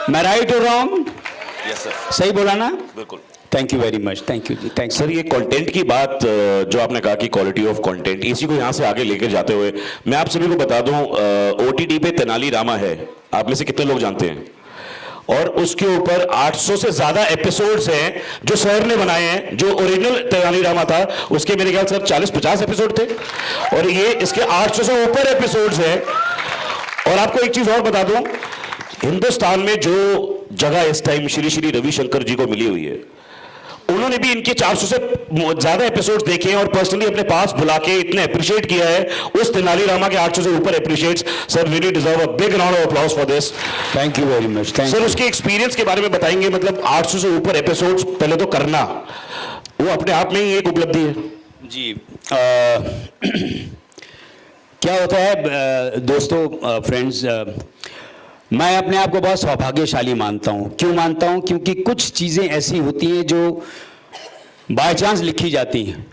मैं राइट और wrong? Yes sir, सही बोला ना? बिल्कुल। Thank you very much, thank you जी, थैंक सर ये कंटेंट की बात जो आपने कहा कि क्वालिटी ऑफ कंटेंट, इसी को यहाँ से आगे लेकर जाते हुए मैं आप सभी को बता दूं, ओटीटी पे तेनाली रामा है, आप में से कितने लोग जानते हैं? और उसके ऊपर 800 से ज्यादा एपिसोड्स हैं जो सर ने बनाए हैं। जो ओरिजिनल तेनाली रामा था उसके मेरे ख्याल से 40-50 एपिसोड थे, और ये इसके 800 से ऊपर एपिसोड्स हैं। और आपको एक चीज और बता दूं, हिंदुस्तान में जो जगह इस टाइम श्री श्री रविशंकर जी को मिली हुई है, उन्होंने भी इनके 400 से ज्यादा एपिसोड्स देखे हैं और पर्सनली अपने पास बुला के इतने अप्रिशिएट किया है उस तेनाली रामा के 800 से ऊपर appreciates. Sir really deserve a big round of applause for this. You very much, thank sir उसके एक्सपीरियंस के बारे में बताएंगे, मतलब 800 से ऊपर एपिसोड्स पहले तो करना वो अपने आप में ही एक उपलब्धि है जी। क्या होता है दोस्तों, फ्रेंड्स, मैं अपने आप को बहुत सौभाग्यशाली मानता हूँ। क्यों मानता हूँ? क्योंकि कुछ चीज़ें ऐसी होती हैं जो बाय चांस लिखी जाती हैं।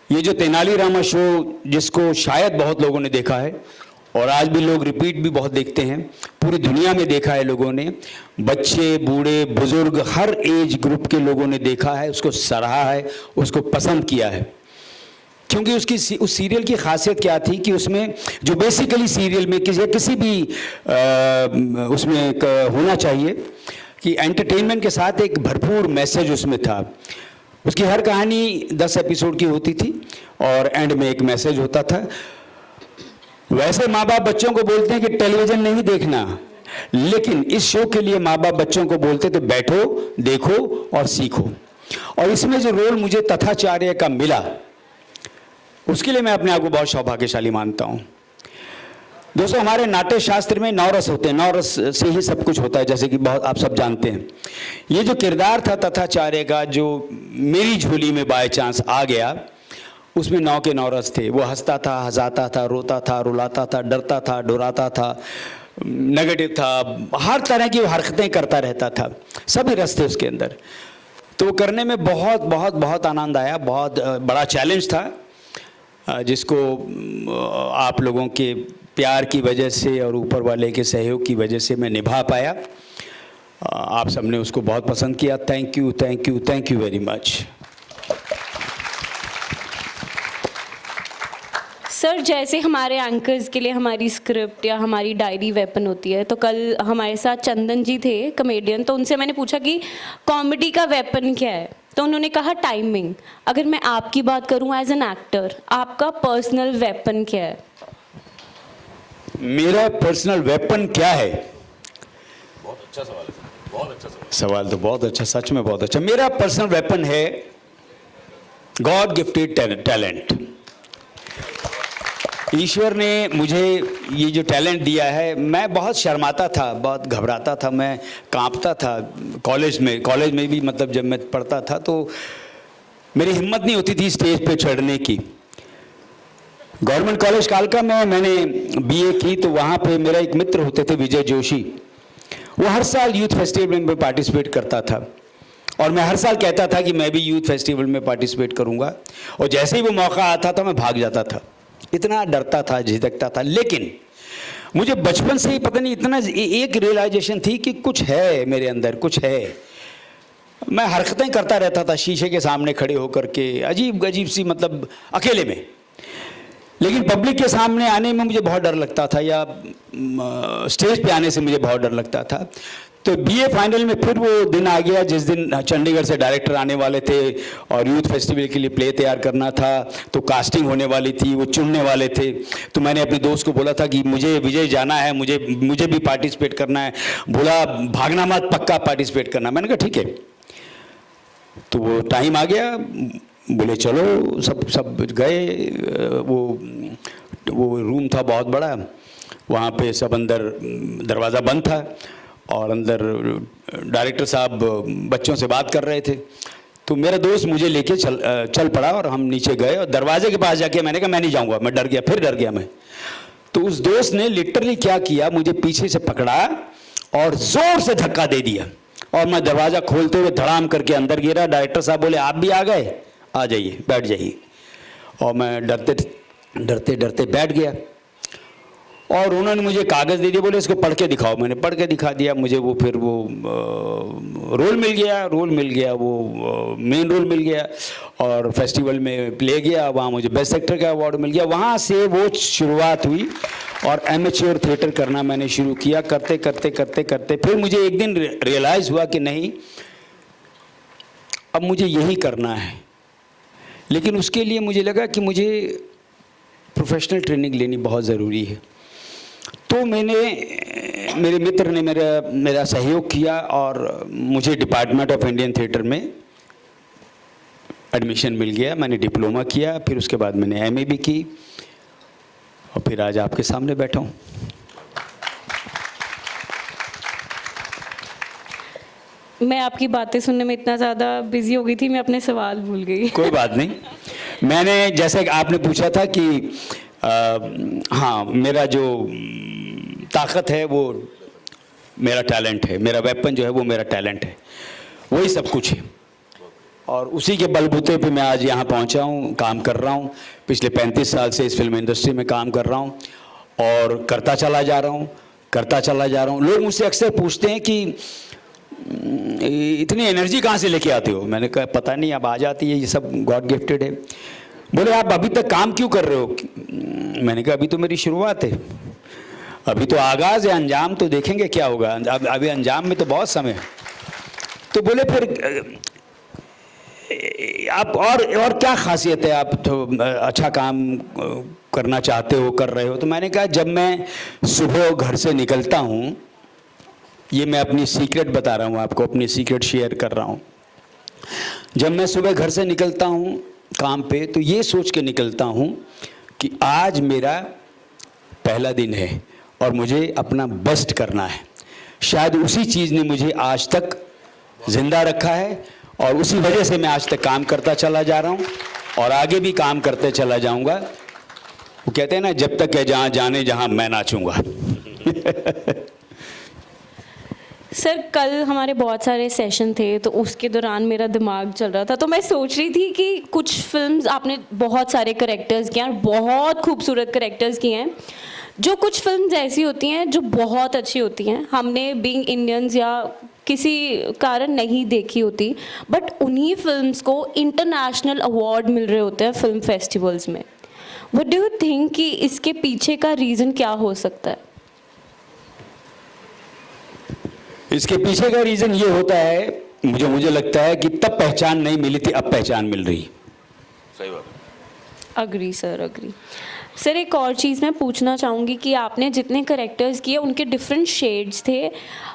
ये जो तेनाली रामा शो, जिसको शायद बहुत लोगों ने देखा है और आज भी लोग रिपीट भी बहुत देखते हैं, पूरी दुनिया में देखा है लोगों ने, बच्चे बूढ़े बुजुर्ग हर एज ग्रुप के लोगों ने देखा है, उसको सराहा है, उसको पसंद किया है। क्योंकि उस सीरियल की खासियत क्या थी कि उसमें जो बेसिकली सीरियल में किसी भी उसमें होना चाहिए कि एंटरटेनमेंट के साथ एक भरपूर मैसेज उसमें था। उसकी हर कहानी 10 एपिसोड की होती थी और एंड में एक मैसेज होता था। वैसे माँ बाप बच्चों को बोलते हैं कि टेलीविज़न नहीं देखना, लेकिन इस शो के लिए माँ बाप बच्चों को बोलते थे बैठो, देखो और सीखो। और इसमें जो रोल मुझे तथाचार्य का मिला, उसके लिए मैं अपने आप को बहुत सौभाग्यशाली मानता हूँ। दोस्तों, हमारे नाट्य शास्त्र में 9 रस होते हैं, 9 रस से ही सब कुछ होता है, जैसे कि बहुत आप सब जानते हैं। ये जो किरदार था तथाचार्य का, जो मेरी झोली में बाय चांस आ गया, उसमें 9 के 9 रस थे। वो हंसता था, हंसाता था, रोता था, रुलाता था, डरता था, डराता था, नेगेटिव था, हर तरह की हरकतें करता रहता था। सभी रस थे उसके अंदर। तो वो करने में बहुत बहुत बहुत आनंद आया। बहुत बड़ा चैलेंज था, जिसको आप लोगों के प्यार की वजह से और ऊपर वाले के सहयोग की वजह से मैं निभा पाया। आप सबने उसको बहुत पसंद किया। Thank you, thank you, thank you very much. Sir, जैसे हमारे एंकर्स के लिए हमारी स्क्रिप्ट या हमारी डायरी वेपन होती है, तो कल हमारे साथ चंदन जी थे, कॉमेडियन, तो उनसे मैंने पूछा कि कॉमेडी का वेपन क्या है, तो उन्होंने कहा टाइमिंग। अगर मैं आपकी बात करूं एज एन एक्टर, आपका पर्सनल वेपन क्या है? मेरा पर्सनल वेपन क्या है? बहुत अच्छा सवाल है, बहुत अच्छा सवाल। सवाल तो बहुत अच्छा, सच में बहुत अच्छा। मेरा पर्सनल वेपन है गॉड गिफ्टेड टैलेंट। ईश्वर ने मुझे ये जो टैलेंट दिया है, मैं बहुत शर्माता था, बहुत घबराता था, मैं कांपता था कॉलेज में भी, मतलब जब मैं पढ़ता था तो मेरी हिम्मत नहीं होती थी स्टेज पे चढ़ने की। गवर्नमेंट कॉलेज कालका में मैंने बीए की, तो वहाँ पे मेरा एक मित्र होते थे विजय जोशी। वो हर साल यूथ फेस्टिवल में पार्टिसिपेट करता था और मैं हर साल कहता था कि मैं भी यूथ फेस्टिवल में पार्टिसिपेट करूँगा, और जैसे ही वो मौका आता था मैं भाग जाता था। इतना डरता था, झिझकता था। लेकिन मुझे बचपन से ही पता नहीं इतना एक रियलाइजेशन थी कि कुछ है मेरे अंदर, कुछ है। मैं हरकतें करता रहता था शीशे के सामने खड़े होकर के, अजीब अजीब सी, मतलब अकेले में। लेकिन पब्लिक के सामने आने में मुझे बहुत डर लगता था, या स्टेज पे आने से मुझे बहुत डर लगता था। तो बीए फाइनल में फिर वो दिन आ गया जिस दिन चंडीगढ़ से डायरेक्टर आने वाले थे और यूथ फेस्टिवल के लिए प्ले तैयार करना था, तो कास्टिंग होने वाली थी, वो चुनने वाले थे। तो मैंने अपने दोस्त को बोला था कि मुझे विजय जाना है, मुझे भी पार्टिसिपेट करना है। बोला भागना मत, पक्का पार्टिसिपेट करना। मैंने कहा ठीक है। तो वो टाइम आ गया, बोले चलो, सब गए। वो रूम था बहुत बड़ा, वहाँ पे सब अंदर, दरवाज़ा बंद था और अंदर डायरेक्टर साहब बच्चों से बात कर रहे थे। तो मेरा दोस्त मुझे लेके चल पड़ा और हम नीचे गए और दरवाजे के पास जाके मैंने कहा मैं नहीं जाऊँगा, मैं डर गया, फिर डर गया मैं। तो उस दोस्त ने लिटरली क्या किया, मुझे पीछे से पकड़ा और ज़ोर से धक्का दे दिया और मैं दरवाज़ा खोलते हुए धड़ाम करके अंदर गिरा। डायरेक्टर साहब बोले आप भी आ गए, आ जाइए, बैठ जाइए। और मैं डरते डरते बैठ गया। और उन्होंने मुझे कागज़ दे दिया, बोले इसको पढ़ के दिखाओ। मैंने पढ़ के दिखा दिया, मुझे वो फिर वो रोल मिल गया, वो मेन रोल मिल गया और फेस्टिवल में ले गया, वहाँ मुझे बेस्ट एक्टर का अवार्ड मिल गया। वहाँ से वो शुरुआत हुई और एमेच्योर थिएटर करना मैंने शुरू किया। करते करते करते करते फिर मुझे एक दिन रियलाइज़ हुआ कि नहीं, अब मुझे यही करना है। लेकिन उसके लिए मुझे लगा कि मुझे प्रोफेशनल ट्रेनिंग लेनी बहुत ज़रूरी है। तो मेरे मित्र ने मेरा सहयोग किया और मुझे डिपार्टमेंट ऑफ इंडियन थिएटर में एडमिशन मिल गया। मैंने डिप्लोमा किया, फिर उसके बाद मैंने एमए भी की और फिर आज आपके सामने बैठा हूँ। मैं आपकी बातें सुनने में इतना ज़्यादा बिजी हो गई थी, मैं अपने सवाल भूल गई। कोई बात नहीं। मैंने जैसे कि आपने पूछा था कि हाँ, मेरा जो ताकत है वो मेरा टैलेंट है, मेरा वेपन जो है वो मेरा टैलेंट है, वही सब कुछ है। और उसी के बलबूते पे मैं आज यहाँ पहुँचा हूँ, काम कर रहा हूँ। पिछले 35 साल से इस फिल्म इंडस्ट्री में काम कर रहा हूँ और करता चला जा रहा हूँ। लोग मुझसे अक्सर पूछते हैं कि इतनी एनर्जी कहाँ से लेके आते हो? मैंने कहा पता नहीं, अब आ जाती है, ये सब गॉड गिफ्टेड है। बोले आप अभी तक काम क्यों कर रहे हो? मैंने कहा अभी तो मेरी शुरुआत है, अभी तो आगाज़ है, अंजाम तो देखेंगे क्या होगा, अभी अंजाम में तो बहुत समय है। तो बोले फिर आप और क्या खासियत है, आप तो अच्छा काम करना चाहते हो, कर रहे हो? तो मैंने कहा जब मैं सुबह घर से निकलता हूँ, ये मैं अपनी सीक्रेट बता रहा हूँ आपको, अपनी सीक्रेट शेयर कर रहा हूँ। जब मैं सुबह घर से निकलता हूँ काम पे, तो ये सोच के निकलता हूँ कि आज मेरा पहला दिन है और मुझे अपना बेस्ट करना है। शायद उसी चीज़ ने मुझे आज तक ज़िंदा रखा है और उसी वजह से मैं आज तक काम करता चला जा रहा हूँ और आगे भी काम करते चला जाऊँगा। वो कहते हैं ना, जब तक है जहाँ जाने जहाँ मैं नाचूँगा। सर कल हमारे बहुत सारे सेशन थे, तो उसके दौरान मेरा दिमाग चल रहा था, तो मैं सोच रही थी कि कुछ फिल्म्स आपने बहुत सारे कैरेक्टर्स किए हैं और बहुत खूबसूरत कैरेक्टर्स किए हैं। जो कुछ फिल्म्स ऐसी होती हैं जो बहुत अच्छी होती हैं, हमने बीइंग इंडियंस या किसी कारण नहीं देखी होती, बट उन्हीं फिल्म्स को इंटरनेशनल अवार्ड मिल रहे होते हैं फिल्म फेस्टिवल्स में। व्हाट डू यू थिंक कि इसके पीछे का रीज़न क्या हो सकता है? इसके पीछे का रीज़न ये होता है, मुझे लगता है कि तब पहचान नहीं मिली थी, अब पहचान मिल रही। सही बात। Agree sir, agree. सर एक और चीज़ मैं पूछना चाहूँगी कि आपने जितने करेक्टर्स किए उनके डिफरेंट शेड्स थे,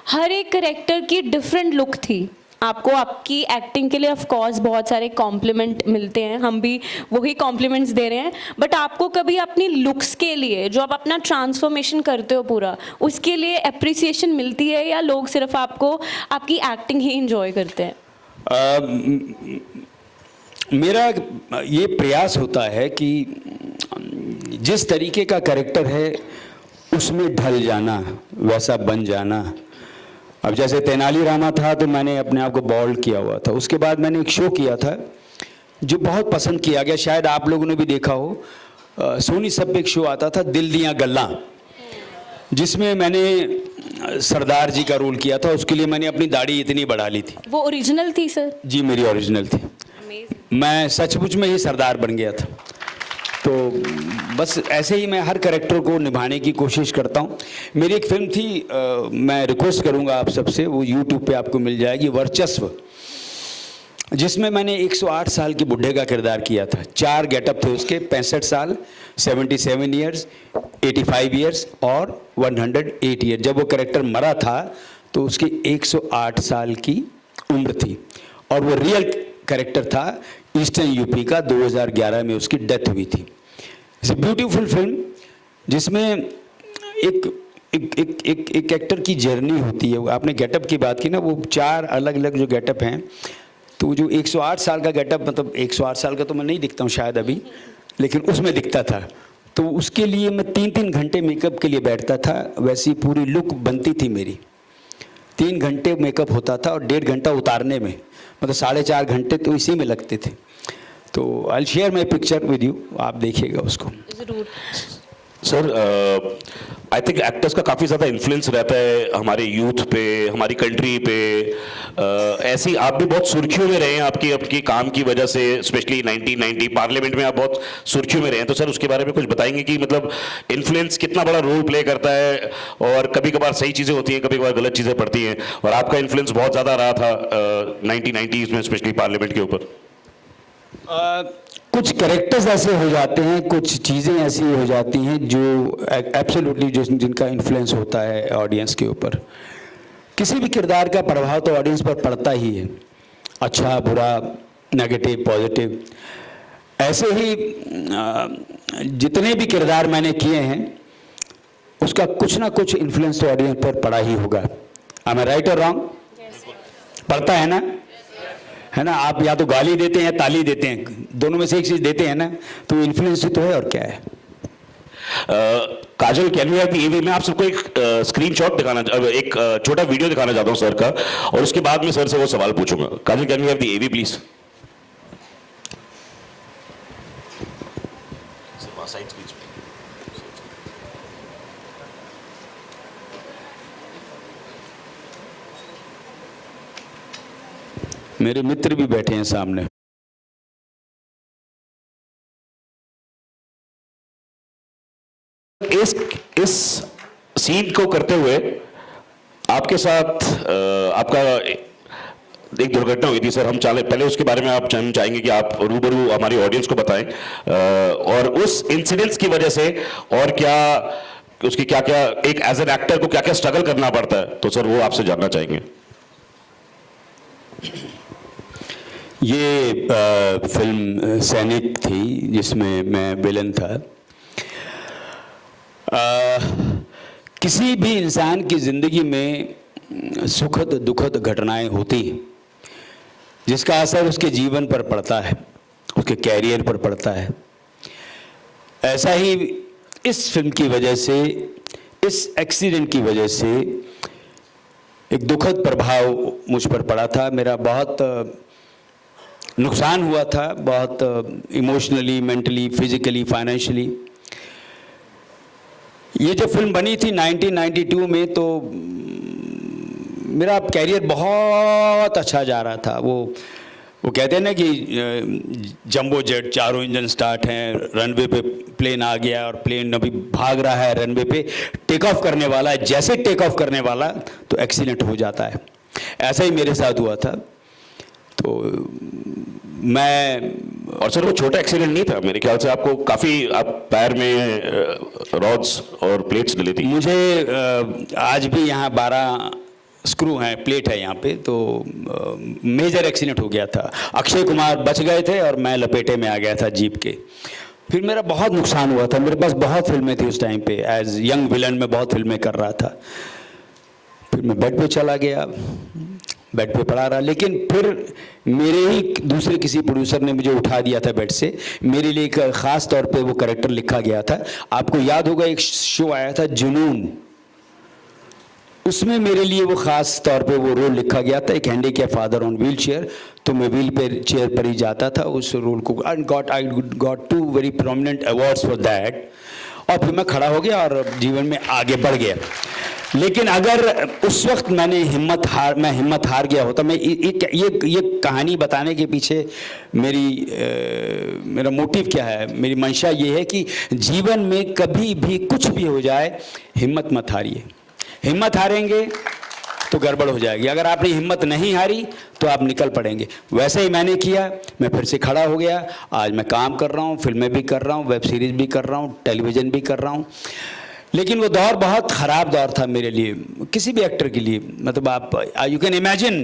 हर एक करेक्टर की डिफरेंट लुक थी। आपको आपकी एक्टिंग के लिए ऑफ कोर्स बहुत सारे कॉम्प्लीमेंट मिलते हैं, हम भी वही कॉम्प्लीमेंट्स दे रहे हैं, बट आपको कभी अपनी लुक्स के लिए जो आप अपना ट्रांसफॉर्मेशन करते हो पूरा, उसके लिए अप्रिसिएशन मिलती है या लोग सिर्फ आपको आपकी एक्टिंग ही इंजॉय करते हैं? मेरा ये प्रयास होता है कि जिस तरीके का कैरेक्टर है उसमें ढल जाना, वैसा बन जाना। अब जैसे तेनाली रामा था तो मैंने अपने आप को बॉल्ड किया हुआ था। उसके बाद मैंने एक शो किया था जो बहुत पसंद किया गया, शायद आप लोगों ने भी देखा हो, सोनी सब पे एक शो आता था दिल दियां गल्लां, जिसमें मैंने सरदार जी का रोल किया था। उसके लिए मैंने अपनी दाढ़ी इतनी बढ़ा ली थी। वो ओरिजिनल थी सर? जी मेरी ओरिजिनल थी। मैं सचमुच में ही सरदार बन गया था। तो बस ऐसे ही मैं हर कैरेक्टर को निभाने की कोशिश करता हूँ। मेरी एक फिल्म थी, मैं रिक्वेस्ट करूँगा आप सबसे, वो YouTube पे आपको मिल जाएगी, वर्चस्व, जिसमें मैंने 108 साल के बुढ़े का किरदार किया था। 4 गेटअप थे उसके, 65 साल, 77 ईयर्स, 85 ईयर्स और 108 ईयर। जब वो कैरेक्टर मरा था तो उसकी 108 साल की उम्र थी और वो रियल कैरेक्टर था। ईस्टर्न यूपी का 2011 में उसकी डेथ हुई थी। इट्स ए ब्यूटीफुल फिल्म जिसमें एक एक्टर की जर्नी होती है। आपने गेटअप की बात की ना, वो 4 अलग अलग जो गेटअप हैं, तो जो 108 साल का गेटअप, मतलब 108 साल का तो मैं नहीं दिखता हूँ शायद अभी, लेकिन उसमें दिखता था। तो उसके लिए मैं 3-3 घंटे मेकअप के लिए बैठता था। वैसी पूरी लुक बनती थी मेरी। 3 घंटे मेकअप होता था और 1.5 घंटा उतारने में, मतलब 4.5 घंटे तो इसी में लगते थे। तो I share my picture with you, आप देखिएगा उसको। ज़रूर। सर आई थिंक एक्टर्स का काफ़ी ज़्यादा इन्फ्लुएंस रहता है हमारे यूथ पे, हमारी कंट्री पे। ऐसी आप भी बहुत सुर्खियों में रहे हैं आपकी आपकी काम की वजह से, स्पेशली 1990 पार्लियामेंट में आप बहुत सुर्खियों में रहे हैं। तो सर उसके बारे में कुछ बताएंगे कि मतलब इन्फ्लुएंस कितना बड़ा रोल प्ले करता है, और कभी कभार सही चीज़ें होती हैं, कभी कभार गलत चीज़ें पड़ती हैं, और आपका इन्फ्लुएंस बहुत ज़्यादा रहा था 1990s में, स्पेशली पार्लियामेंट के ऊपर। कुछ कैरेक्टर्स ऐसे हो जाते हैं, कुछ चीज़ें ऐसी हो जाती हैं जो एब्सोल्युटली जिनका इन्फ्लुएंस होता है ऑडियंस के ऊपर। किसी भी किरदार का प्रभाव तो ऑडियंस पर पड़ता ही है, अच्छा बुरा, नेगेटिव पॉजिटिव। ऐसे ही जितने भी किरदार मैंने किए हैं उसका कुछ ना कुछ इन्फ्लुएंस तो ऑडियंस पर पड़ा ही होगा। आई एम राइट और रॉन्ग? पड़ता है ना, है ना? आप या तो गाली देते हैं या ताली देते हैं, दोनों में से एक चीज देते हैं ना, तो इन्फ्लुएंस तो है और क्या है। Kajal, can we have the AV? मैं आप सबको एक स्क्रीनशॉट दिखाना, एक छोटा वीडियो दिखाना चाहता हूं सर का, और उसके बाद में सर से वो सवाल पूछूंगा। Kajal, can we have the AV please? मेरे मित्र भी बैठे हैं सामने। इस सीन को करते हुए आपके साथ आपका एक दुर्घटना हुई थी सर। हम पहले उसके बारे में हम चाहेंगे कि आप रूबरू हमारी ऑडियंस को बताएं, और उस इंसिडेंट्स की वजह से और क्या उसकी क्या क्या एक एज एन एक्टर को क्या क्या स्ट्रगल करना पड़ता है, तो सर वो आपसे जानना चाहेंगे। ये फिल्म सैनिक थी जिसमें मैं विलन था। किसी भी इंसान की ज़िंदगी में सुखद दुखद घटनाएं होती हैं जिसका असर उसके जीवन पर पड़ता है, उसके कैरियर पर पड़ता है। ऐसा ही इस फिल्म की वजह से, इस एक्सीडेंट की वजह से एक दुखद प्रभाव मुझ पर पड़ा था। मेरा बहुत नुकसान हुआ था, बहुत इमोशनली, मेंटली, फिजिकली, फाइनेंशियली। ये जब फिल्म बनी थी 1992 में, तो मेरा कैरियर बहुत अच्छा जा रहा था। वो कहते हैं ना कि जंबो जेट, चारों इंजन स्टार्ट हैं, रनवे पे प्लेन आ गया और प्लेन अभी भाग रहा है रनवे पे, टेक ऑफ करने वाला है। जैसे टेक ऑफ करने वाला तो एक्सीडेंट हो जाता है। ऐसा ही मेरे साथ हुआ था। तो मैं, और सर वो छोटा एक्सीडेंट नहीं था, मेरे ख्याल से आपको काफ़ी, आप पैर में रॉड्स और प्लेट्स डली थी। मुझे आज भी यहाँ 12 स्क्रू हैं, प्लेट है यहाँ पे। तो मेजर एक्सीडेंट हो गया था। अक्षय कुमार बच गए थे और मैं लपेटे में आ गया था जीप के। फिर मेरा बहुत नुकसान हुआ था। मेरे पास बहुत फिल्में थी उस टाइम पे, एज यंग विलन में बहुत फिल्में कर रहा था। फिर मैं बेड पे चला गया, बेड पे पड़ा रहा। लेकिन फिर मेरे ही दूसरे किसी प्रोड्यूसर ने मुझे उठा दिया था बेड से। मेरे लिए एक ख़ास तौर पे वो कैरेक्टर लिखा गया था। आपको याद होगा एक शो आया था जुनून, उसमें मेरे लिए वो ख़ास तौर पे वो रोल लिखा गया था, एक handicap father on wheel chair. तो मैं व्हील पे चेयर पर ही जाता था उस रोल को। I got 2 very prominent awards for that. और फिर मैं खड़ा हो गया और जीवन में आगे बढ़ गया। लेकिन अगर उस वक्त मैं हिम्मत हार गया होता। मैं ये कहानी बताने के पीछे मेरा मोटिव क्या है, मेरी मंशा ये है कि जीवन में कभी भी कुछ भी हो जाए, हिम्मत मत हारिए। हिम्मत हारेंगे तो गड़बड़ हो जाएगी। अगर आपने हिम्मत नहीं हारी तो आप निकल पड़ेंगे। वैसे ही मैंने किया, मैं फिर से खड़ा हो गया। आज मैं काम कर रहा हूँ, फिल्में भी कर रहा हूँ, वेब सीरीज़ भी कर रहा हूँ, टेलीविज़न भी कर रहा हूँ। लेकिन वो दौर बहुत ख़राब दौर था मेरे लिए, किसी भी एक्टर के लिए। मतलब आप यू कैन इमेजिन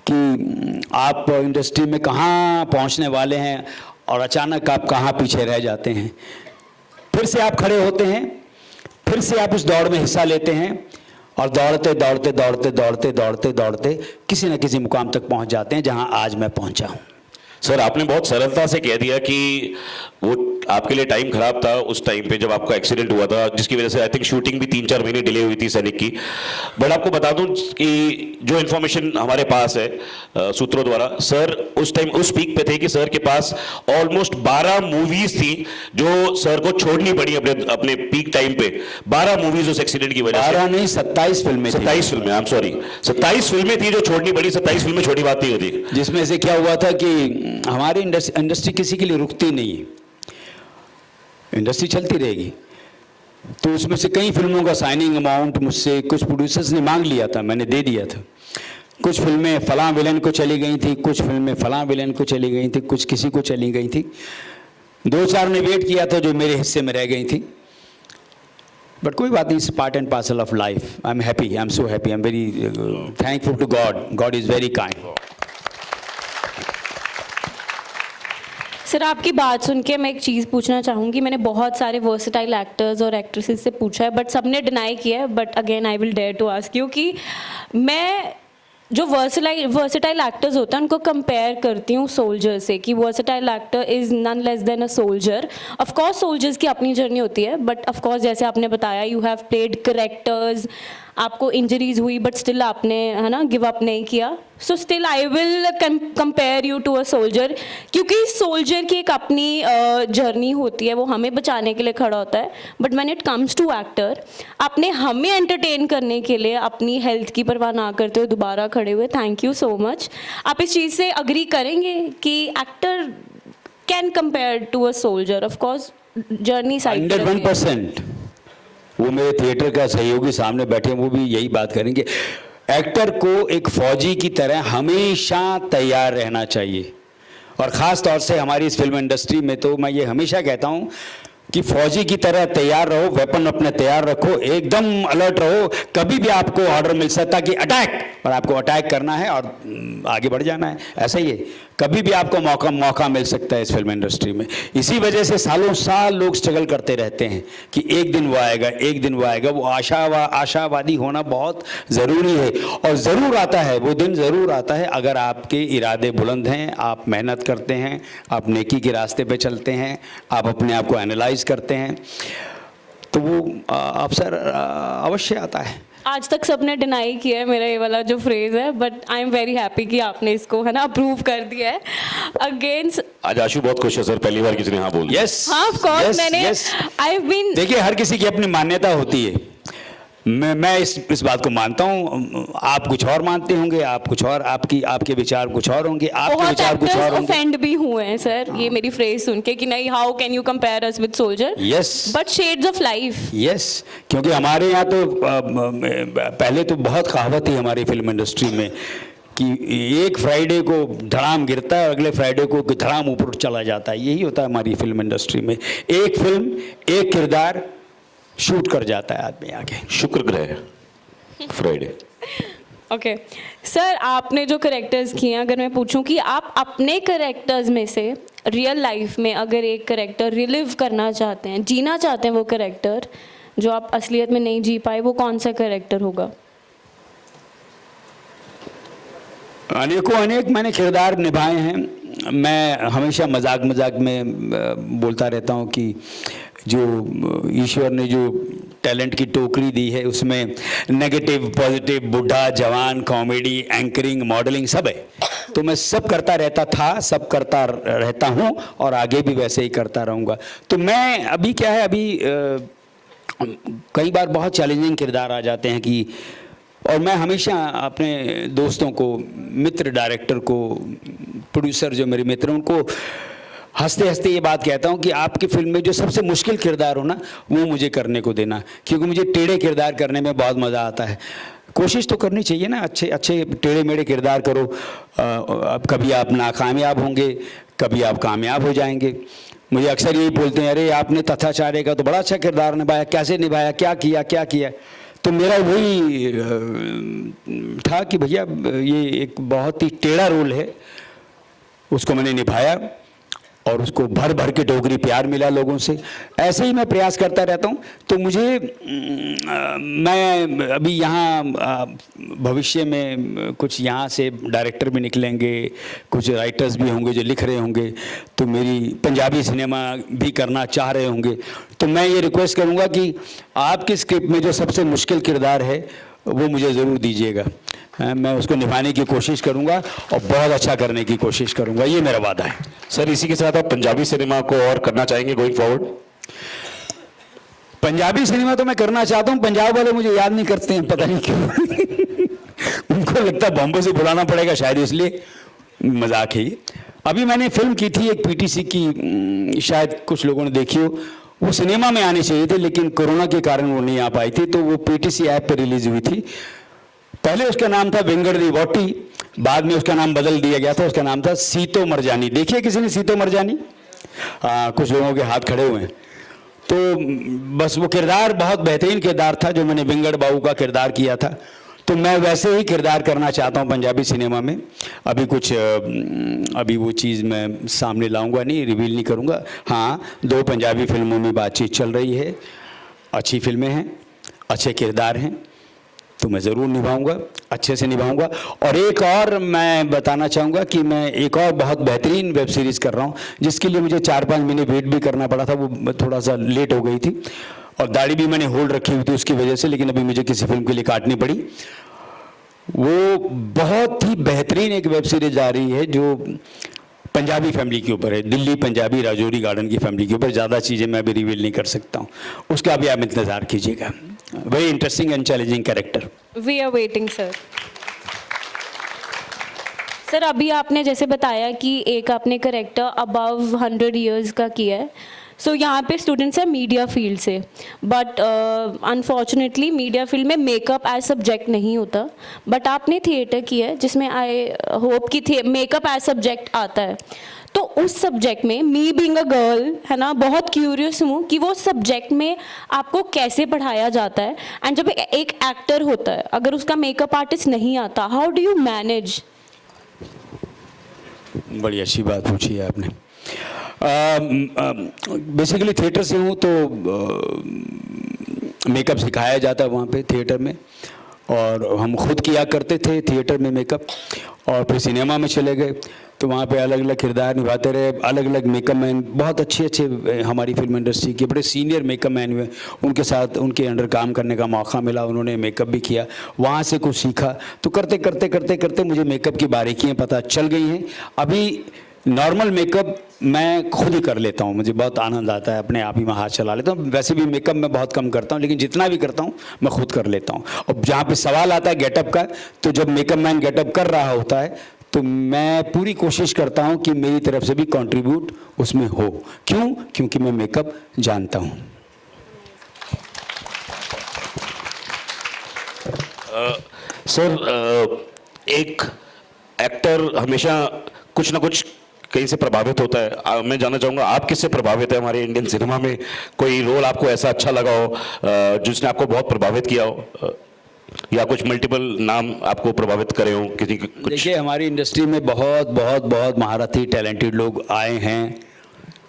कि आप इंडस्ट्री में कहाँ पहुँचने वाले हैं और अचानक आप कहाँ पीछे रह जाते हैं। फिर से आप खड़े होते हैं, फिर से आप उस दौड़ में हिस्सा लेते हैं और दौड़ते दौड़ते दौड़ते दौड़ते दौड़ते दौड़ते किसी न किसी मुकाम तक पहुँच जाते हैं जहाँ आज मैं पहुँचा हूँ। सर आपने बहुत सरलता से कह दिया कि वो आपके लिए टाइम खराब था उस टाइम पे जब आपका एक्सीडेंट हुआ था, जिसकी वजह से आई थिंक शूटिंग भी 3-4 महीने डिले हुई थी सैनिक की। बट आपको बता दूं कि जो इन्फॉर्मेशन हमारे पास है सूत्रों द्वारा, सर उस टाइम उस पीक पे थे कि सर के पास ऑलमोस्ट 12 मूवीज थी जो सर को छोड़नी पड़ी अपने अपने पीक टाइम पे। 12 मूवीज उस एक्सीडेंट की वजह से। 12 नहीं 27 फिल्में थी। 27 फिल्में, आई एम सॉरी, 27 फिल्में थी जो छोड़नी पड़ी। 27 फिल्में छोटी बात नहीं होती। जिसमें से क्या हुआ था कि हमारी इंडस्ट्री किसी के लिए रुकती नहीं है, इंडस्ट्री चलती रहेगी। तो उसमें से कई फिल्मों का साइनिंग अमाउंट मुझसे कुछ प्रोड्यूसर्स ने मांग लिया था, मैंने दे दिया था। कुछ फिल्में फलां विलेन को चली गई थी, कुछ फिल्में फलां विलेन को चली गई थी, कुछ किसी को चली गई थी। 2-4 ने वेट किया था जो मेरे हिस्से में रह गई थी। बट कोई बात नहीं, it's part and parcel of life. I am happy, I am so happy, I am very thankful to God. God is very kind. Sir आपकी बात सुन के मैं एक चीज़ पूछना चाहूँगी। मैंने बहुत सारे वर्सेटाइल एक्टर्स और एक्ट्रेसेस से पूछा है, बट सबने डिनाई किया है। But again I will dare to ask you कि मैं जो वर्सेटाइल एक्टर्स होते हैं उनको कंपेयर करती हूँ सोल्जर से, कि versatile actor is none less than a soldier. Of course soldiers की अपनी जर्नी होती है, बट ऑफ कोर्स जैसे आपने बताया यू हैव प्लेड करेक्टर्स, आपको इंजरीज हुई बट स्टिल आपने, है ना, गिव अप नहीं किया। So still I will compare you to a soldier, क्योंकि सोल्जर की एक अपनी जर्नी होती है, वो हमें बचाने के लिए खड़ा होता है। But when it comes to actor, आपने हमें एंटरटेन करने के लिए अपनी हेल्थ की परवाह ना करते हुए दोबारा खड़े हुए। Thank you so much. आप इस चीज़ से अग्री करेंगे कि actor can compare to a soldier? Of course journey side 101%। वो मेरे थिएटर का सहयोगी सामने बैठे हैं, वो भी यही बात करेंगे। एक्टर को एक फौजी की तरह हमेशा तैयार रहना चाहिए, और ख़ास तौर से हमारी इस फिल्म इंडस्ट्री में तो मैं ये हमेशा कहता हूँ कि फौजी की तरह तैयार रहो, वेपन अपने तैयार रखो, एकदम अलर्ट रहो। कभी भी आपको ऑर्डर मिल सकता है कि अटैक, और आपको अटैक करना है और आगे बढ़ जाना है। ऐसा ही है, कभी भी आपको मौका मिल सकता है इस फिल्म इंडस्ट्री में। इसी वजह से सालों साल लोग स्ट्रगल करते रहते हैं कि एक दिन वो आएगा, एक दिन वो आएगा। वो आशावादी होना बहुत ज़रूरी है, और ज़रूर आता है वो दिन, ज़रूर आता है अगर आपके इरादे बुलंद हैं, आप मेहनत करते हैं, आप नेकी के रास्ते पे चलते हैं, आप अपने आप को एनालाइज करते हैं, तो वो अवसर अवश्य आता है। आज तक सबने डिनाई किया है मेरा ये वाला जो फ्रेज है, but I am very happy कि आपने इसको, है ना, अप्रूव कर दिया है। अगेन आज आशु बहुत खुश है सर, पहली बार किसी ने हाँ बोल दिया। यस, हाँ ऑफ कोर्स, मैंने आई हैव बीन, देखिए हर किसी की अपनी मान्यता होती है। मैं इस बात को मानता हूँ, आप कुछ और मानते होंगे, आप कुछ और, आपके विचार कुछ और होंगे, आपके बहुत विचार कुछ और एक्टर्स होंगे। ऑफेंड भी हुए हैं सर ये मेरी फ्रेज सुन के कि नहीं, how can you compare us with soldier. Yes, but shades of life. Yes, क्योंकि हमारे यहाँ तो पहले तो बहुत कहावत थी हमारी फिल्म इंडस्ट्री में कि एक फ्राइडे को धड़ाम गिरता है और अगले फ्राइडे को धड़ाम ऊपर चला जाता है। यही होता है हमारी फिल्म इंडस्ट्री में, एक फिल्म एक किरदार शूट कर जाता है आदमी आगे। शुक्र ग्रह फ्राइडे। ओके सर, आपने जो करेक्टर्स किए हैं, अगर मैं पूछूं कि आप अपने करेक्टर्स में से रियल लाइफ में अगर एक करेक्टर रिलिव करना चाहते हैं, जीना चाहते हैं, वो करेक्टर जो आप असलियत में नहीं जी पाए, वो कौन सा करेक्टर होगा? अनेक मैंने किरदार निभाए हैं। मैं हमेशा मजाक में बोलता रहता हूँ कि जो ईश्वर ने जो टैलेंट की टोकरी दी है उसमें नेगेटिव, पॉजिटिव, बुढ़ा, जवान, कॉमेडी, एंकरिंग, मॉडलिंग सब है। तो मैं सब करता रहता था, सब करता रहता हूँ और आगे भी वैसे ही करता रहूँगा। तो मैं अभी क्या है, अभी कई बार बहुत चैलेंजिंग किरदार आ जाते हैं कि, और मैं हमेशा अपने दोस्तों को, मित्र डायरेक्टर को, प्रोड्यूसर जो मेरे मित्र हैं, उनको हंसते हंसते ये बात कहता हूँ कि आपकी फिल्म में जो सबसे मुश्किल किरदार हो ना, वो मुझे करने को देना, क्योंकि मुझे टेढ़े किरदार करने में बहुत मज़ा आता है। कोशिश तो करनी चाहिए ना, अच्छे टेढ़े मेढ़े किरदार करो। अब कभी आप नाकामयाब होंगे, कभी आप कामयाब हो जाएंगे। मुझे अक्सर यही बोलते हैं, अरे आपने तथाचार्य का तो बड़ा अच्छा किरदार निभाया, कैसे निभाया, क्या किया। तो मेरा वही था कि भैया ये एक बहुत ही टेढ़ा रोल है, उसको मैंने निभाया और उसको भर भर के डोगरी प्यार मिला लोगों से। ऐसे ही मैं प्रयास करता रहता हूँ। तो मुझे मैं अभी यहाँ भविष्य में कुछ यहाँ से डायरेक्टर भी निकलेंगे, कुछ राइटर्स भी होंगे जो लिख रहे होंगे, तो मेरी पंजाबी सिनेमा भी करना चाह रहे होंगे। तो मैं ये रिक्वेस्ट करूँगा कि आपकी स्क्रिप्ट में जो सबसे मुश्किल किरदार है वो मुझे ज़रूर दीजिएगा। मैं उसको निभाने की कोशिश करूंगा और बहुत अच्छा करने की कोशिश करूंगा, ये मेरा वादा है। सर इसी के साथ आप पंजाबी सिनेमा को और करना चाहेंगे गोइंग फॉरवर्ड? पंजाबी सिनेमा तो मैं करना चाहता हूं, पंजाब वाले मुझे याद नहीं करते हैं, पता नहीं क्यों। उनको लगता है बॉम्बे से बुलाना पड़ेगा शायद, इसलिए मजाक है ये। अभी मैंने फिल्म की थी एक पीटीसी की, शायद कुछ लोगों ने देखी हो। वो सिनेमा में आने चाहिए थे लेकिन कोरोना के कारण वो नहीं आ पाई थी, तो वो पीटीसी ऐप पर रिलीज हुई थी। पहले उसका नाम था वेंगड़ दी वोटी, बाद में उसका नाम बदल दिया गया था, उसका नाम था सीतो मरजानी। देखिए किसी ने सीतो मरजानी? कुछ लोगों के हाथ खड़े हुए हैं। तो बस वो किरदार बहुत बेहतरीन किरदार था जो मैंने वेंगड़ बाबू का किरदार किया था। तो मैं वैसे ही किरदार करना चाहता हूँ पंजाबी सिनेमा में। अभी वो चीज़ मैं सामने लाऊंगा नहीं, रिवील नहीं करूँगा। हाँ, 2 पंजाबी फिल्मों में बातचीत चल रही है, अच्छी फिल्में हैं, अच्छे किरदार हैं, तो मैं ज़रूर निभाऊंगा, अच्छे से निभाऊंगा। और एक और मैं बताना चाहूँगा कि मैं एक और बहुत बेहतरीन वेब सीरीज़ कर रहा हूँ, जिसके लिए मुझे 4-5 महीने वेट भी करना पड़ा था, वो थोड़ा सा लेट हो गई थी और दाढ़ी भी मैंने होल्ड रखी हुई थी उसकी वजह से, लेकिन अभी मुझे किसी फिल्म के लिए काटनी पड़ी। वो बहुत ही बेहतरीन एक वेब सीरीज आ रही है जो पंजाबी फैमिली के ऊपर है, दिल्ली पंजाबी राजौरी गार्डन की फैमिली के ऊपर। ज़्यादा चीज़ें मैं अभी रिवील नहीं कर सकता हूँ, उसका भी आप इंतज़ार कीजिएगा। Very interesting and challenging character. We are waiting sir. Sir अभी आपने जैसे बताया कि एक आपने करेक्टर अबव 100 इयर्स का किया है। सो यहाँ पे स्टूडेंट्स हैं मीडिया फील्ड से, बट अनफॉर्चुनेटली मीडिया फील्ड में मेकअप एज सब्जेक्ट नहीं होता, बट आपने थिएटर किया है जिसमें आई होप कि मेकअप एज सब्जेक्ट आता है। तो उस सब्जेक्ट में मी बीइंग अ गर्ल है ना, बहुत क्यूरियस हूँ कि वो सब्जेक्ट में आपको कैसे पढ़ाया जाता है। एंड जब एक एक्टर होता है अगर उसका मेकअप आर्टिस्ट नहीं आता, हाउ डू यू मैनेज? बड़ी अच्छी बात पूछी है आपने। बेसिकली थिएटर से हूँ तो मेकअप सिखाया जाता है वहाँ पे थिएटर में, और हम खुद किया करते थे थिएटर में मेकअप। और फिर सिनेमा में चले गए तो वहाँ पे अलग अलग किरदार निभाते रहे, अलग अलग मेकअप मैन, बहुत अच्छे अच्छे हमारी फिल्म इंडस्ट्री के बड़े सीनियर मेकअप मैन हुए, उनके साथ उनके अंडर काम करने का मौका मिला, उन्होंने मेकअप भी किया, वहाँ से कुछ सीखा। तो करते करते करते करते मुझे मेकअप की बारीकियाँ पता चल गई हैं। अभी नॉर्मल मेकअप मैं खुद ही कर लेता हूँ, मुझे बहुत आनंद आता है, अपने आप ही मैं हाथ चला लेता हूँ। वैसे भी मेकअप मैं बहुत कम करता हूँ, लेकिन जितना भी करता हूँ मैं खुद कर लेता हूँ। और जहाँ पे सवाल आता है गेटअप का, तो जब मेकअप मैन गेटअप कर रहा होता है तो मैं पूरी कोशिश करता हूँ कि मेरी तरफ से भी कंट्रीब्यूट उसमें हो। क्यों? क्योंकि मैं मेकअप जानता हूँ। सर एक एक्टर हमेशा कुछ ना कुछ कहीं से प्रभावित होता है। मैं जानना चाहूँगा आप किससे प्रभावित है? हमारे इंडियन सिनेमा में कोई रोल आपको ऐसा अच्छा लगा हो जिसने आपको बहुत प्रभावित किया हो, या कुछ मल्टीपल नाम आपको प्रभावित करे हो किसी? देखिए, हमारी इंडस्ट्री में बहुत बहुत बहुत महारथी टैलेंटेड लोग आए हैं,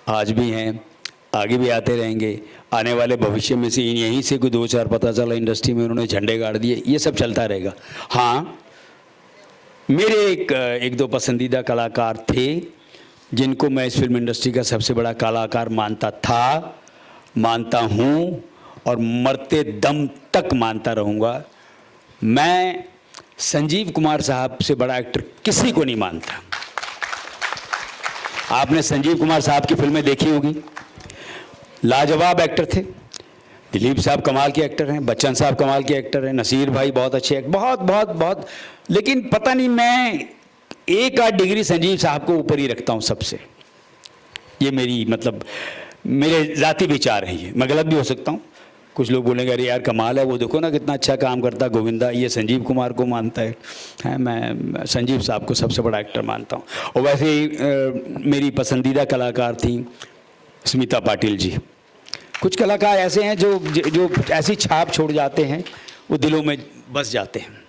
आज भी हैं, आगे भी आते रहेंगे। आने वाले भविष्य में से यहीं से कोई 2-4 पता चला इंडस्ट्री में उन्होंने झंडे गाड़ दिए, ये सब चलता रहेगा। हाँ, मेरे एक दो पसंदीदा कलाकार थे जिनको मैं इस फिल्म इंडस्ट्री का सबसे बड़ा कलाकार मानता था, मानता हूँ और मरते दम तक मानता रहूँगा। मैं संजीव कुमार साहब से बड़ा एक्टर किसी को नहीं मानता। आपने संजीव कुमार साहब की फिल्में देखी होगी, लाजवाब एक्टर थे। दिलीप साहब कमाल के एक्टर हैं, बच्चन साहब कमाल के एक्टर हैं, नसीर भाई बहुत अच्छे एक्टर, बहुत बहुत बहुत। लेकिन पता नहीं, मैं 1-8 डिग्री संजीव साहब को ऊपर ही रखता हूँ सबसे। ये मेरी मेरे ज़ाती विचार हैं ये, मैं गलत भी हो सकता हूँ। कुछ लोग बोलेंगे अरे यार कमाल है, वो देखो ना कितना अच्छा काम करता गोविंदा, ये संजीव कुमार को मानता है। मैं संजीव साहब को सबसे बड़ा एक्टर मानता हूँ। और वैसे ही मेरी पसंदीदा कलाकार थी स्मिता पाटिल जी। कुछ कलाकार ऐसे हैं जो ऐसी छाप छोड़ जाते हैं, वो दिलों में बस जाते हैं।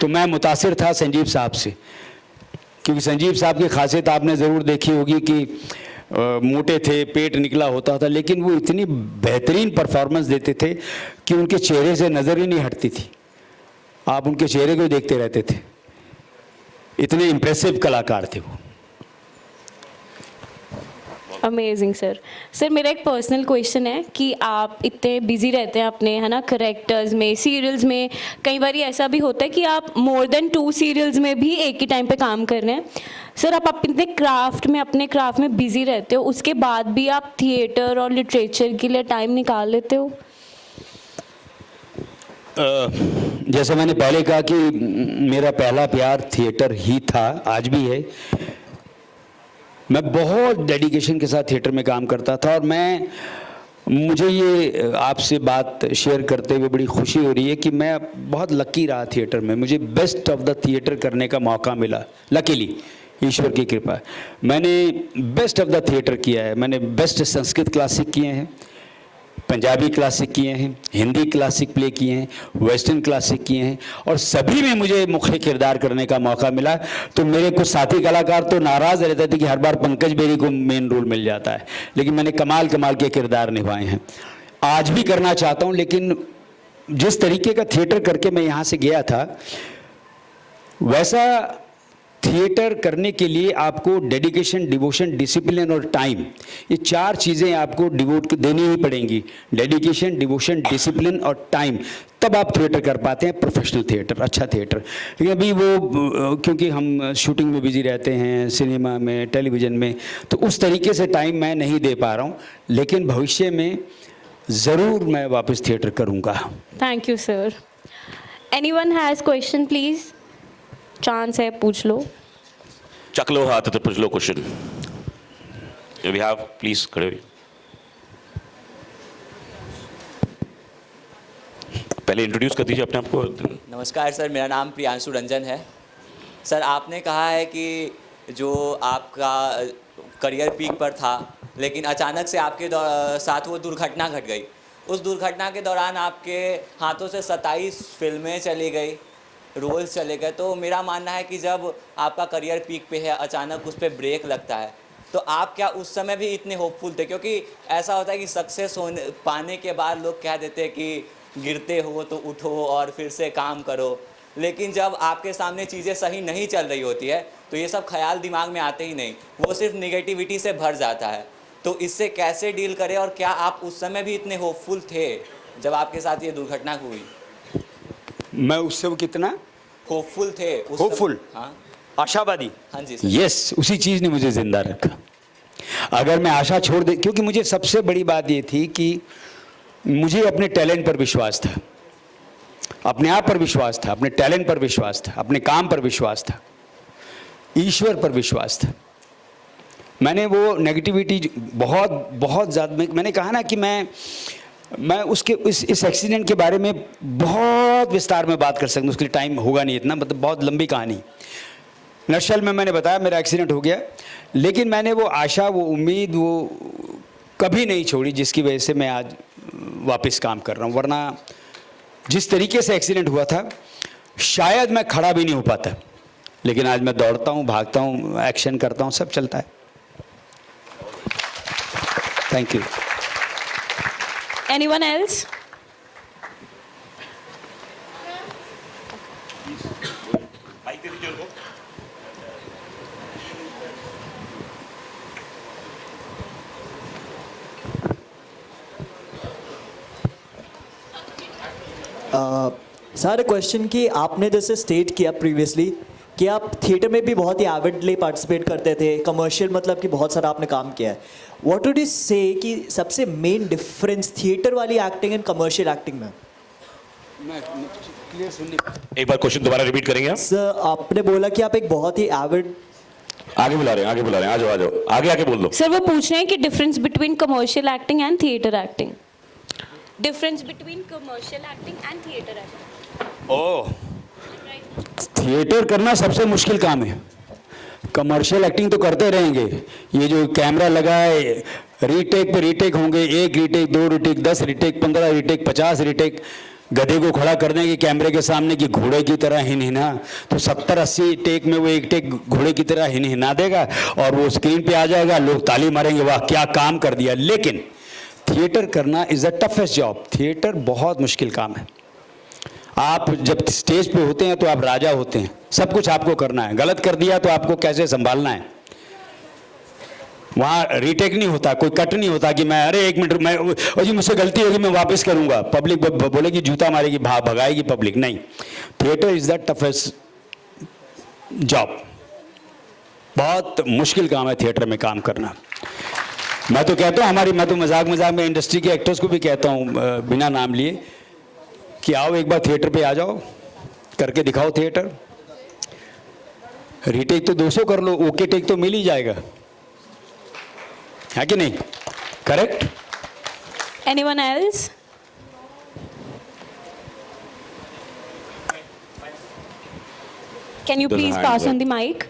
तो मैं मुतासिर था संजीव साहब से क्योंकि संजीव साहब की खासियत आपने ज़रूर देखी होगी कि मोटे थे, पेट निकला होता था, लेकिन वो इतनी बेहतरीन परफॉर्मेंस देते थे कि उनके चेहरे से नज़र ही नहीं हटती थी, आप उनके चेहरे को ही देखते रहते थे, इतने इम्प्रेसिव कलाकार थे वो। Amazing sir. सर मेरा एक पर्सनल क्वेश्चन है कि आप इतने बिजी रहते हैं अपने, है ना, करेक्टर्स में, सीरियल्स में, कई बार ऐसा भी होता है कि आप मोर देन 2 सीरियल्स में भी एक ही टाइम पे काम कर रहे हैं। सर आप अपने क्राफ्ट में बिजी रहते हो, उसके बाद भी आप थिएटर और लिटरेचर के लिए टाइम निकाल लेते हो? जैसे मैंने पहले कहा कि मेरा पहला प्यार थिएटर ही था, आज भी है। मैं बहुत डेडिकेशन के साथ थिएटर में काम करता था, और मुझे ये आपसे बात शेयर करते हुए बड़ी खुशी हो रही है कि मैं बहुत लकी रहा थिएटर में। मुझे बेस्ट ऑफ द थिएटर करने का मौका मिला, लकीली, ईश्वर की कृपा है। मैंने बेस्ट ऑफ द थिएटर किया है। मैंने बेस्ट संस्कृत क्लासिक किए हैं, पंजाबी क्लासिक किए हैं, हिंदी क्लासिक प्ले किए हैं, वेस्टर्न क्लासिक किए हैं, और सभी में मुझे मुख्य किरदार करने का मौका मिला। तो मेरे कुछ साथी कलाकार तो नाराज़ रहते थे कि हर बार पंकज बेरी को मेन रोल मिल जाता है, लेकिन मैंने कमाल के किरदार निभाए हैं। आज भी करना चाहता हूँ, लेकिन जिस तरीके का थिएटर करके मैं यहाँ से गया था, वैसा थिएटर करने के लिए आपको डेडिकेशन, डिवोशन, डिसिप्लिन और टाइम, ये 4 चीज़ें आपको डिवोट देनी ही पड़ेंगी। डेडिकेशन, डिवोशन, डिसिप्लिन और टाइम, तब आप थिएटर कर पाते हैं, प्रोफेशनल थिएटर, अच्छा थिएटर। लेकिन अभी वो क्योंकि हम शूटिंग में बिजी रहते हैं, सिनेमा में, टेलीविज़न में, तो उस तरीके से टाइम मैं नहीं दे पा रहा हूँ, लेकिन भविष्य में ज़रूर मैं वापस थिएटर करूँगा। Thank you sir. Anyone has question please? Chance है, पूछ लो। चक लो हाथ तो पूछ लो क्वेश्चन। वी हैव, प्लीज खड़े होइए। पहले इंट्रोड्यूस कर दीजिए अपने आप को। नमस्कार सर, मेरा नाम प्रियांशु रंजन है। सर आपने कहा है कि जो आपका करियर पीक पर था, लेकिन अचानक से आपके साथ वो दुर्घटना घट गई। उस दुर्घटना के दौरान आपके हाथों से 27 फिल्में चली गई, रोल्स चले गए। तो मेरा मानना है कि जब आपका करियर पीक पे है, अचानक उस पर ब्रेक लगता है, तो आप क्या उस समय भी इतने होपफुल थे? क्योंकि ऐसा होता है कि सक्सेस पाने के बाद लोग कह देते हैं कि गिरते हो तो उठो और फिर से काम करो, लेकिन जब आपके सामने चीज़ें सही नहीं चल रही होती है तो ये सब ख्याल दिमाग में आते ही नहीं, वो सिर्फ निगेटिविटी से भर जाता है। तो इससे कैसे डील करें, और क्या आप उस समय भी इतने होपफुल थे जब आपके साथ ये दुर्घटना हुई? मैं उससे वो कितना होपफुल थे उस होपफुल, हाँ आशावादी। हाँ जी सर। यस, उसी चीज़ ने मुझे जिंदा रखा। अगर मैं आशा छोड़ दे, क्योंकि मुझे सबसे बड़ी बात ये थी कि मुझे अपने टैलेंट पर विश्वास था, अपने आप पर विश्वास था, अपने टैलेंट पर विश्वास था, अपने काम पर विश्वास था, ईश्वर पर विश्वास था। मैंने वो नेगेटिविटी बहुत ज़्यादा, मैंने कहा ना कि मैं उसके इस एक्सीडेंट के बारे में बहुत विस्तार में बात कर सकता हूँ, उसके लिए टाइम होगा नहीं इतना, मतलब बहुत लंबी कहानी। नक्सल में मैंने बताया मेरा एक्सीडेंट हो गया, लेकिन मैंने वो आशा, वो उम्मीद, वो कभी नहीं छोड़ी, जिसकी वजह से मैं आज वापस काम कर रहा हूँ। वरना जिस तरीके से एक्सीडेंट हुआ था, शायद मैं खड़ा भी नहीं हो पाता, लेकिन आज मैं दौड़ता हूँ, भागता हूँ, एक्शन करता हूँ, सब चलता है। Thank you. Anyone else? Sir question कि आपने जैसे स्टेट किया प्रीवियसली कि आप थिएटर में भी बहुत ही एविडली पार्टिसिपेट करते थे, कमर्शियल मतलब कि बहुत सारा आपने काम किया है। व्हाट वुड यू से कि सबसे मेन डिफरेंस थिएटर वाली एक्टिंग एंड कमर्शियल एक्टिंग में? एक बार क्वेश्चन दोबारा रिपीट करेंगे आप? सर आपने बोला कि आप एक बहुत ही एविड, आगे बुला रहे हैं, आ जाओ, आगे आके बोल दो। सर वो पूछ रहे हैं कि difference between commercial acting and theatre acting. Difference between commercial acting and theatre acting. Oh, theatre करना सबसे मुश्किल काम है, कमर्शियल एक्टिंग तो करते रहेंगे। ये जो कैमरा लगा है, रीटेक पे रीटेक होंगे, 1 retake, 2 retake, 10 retake, 15 retake, 50 retake, गधे को खड़ा कर देंगे कैमरे के सामने कि घोड़े की तरह हिनहिना, तो 70-80 टेक में वो एक टेक घोड़े की तरह हिनहिना देगा और वो स्क्रीन पे आ जाएगा, लोग ताली मारेंगे, वाह क्या काम कर दिया। लेकिन थिएटर करना is the toughest job. Theatre बहुत मुश्किल काम है। आप जब स्टेज पे होते हैं तो आप राजा होते हैं, सब कुछ आपको करना है, गलत कर दिया तो आपको कैसे संभालना है। वहाँ रीटेक नहीं होता, कोई कट नहीं होता कि मैं अरे 1 मिनट मैं और जी मुझसे गलती होगी मैं वापस करूँगा, पब्लिक बोलेगी जूता मारेगी, भगाएगी पब्लिक। नहीं, theatre is the toughest job. बहुत मुश्किल काम है थिएटर में काम करना। मैं तो कहता हूँ मैं तो मजाक में इंडस्ट्री के एक्टर्स को भी कहता हूँ बिना नाम लिए कि आओ एक बार थिएटर पे आ जाओ, करके दिखाओ थिएटर। रीटेक तो 200 कर लो, ओके टेक तो मिल ही जाएगा, है कि नहीं? Correct? Anyone else? Can you There's a please hand pass there. on the mic?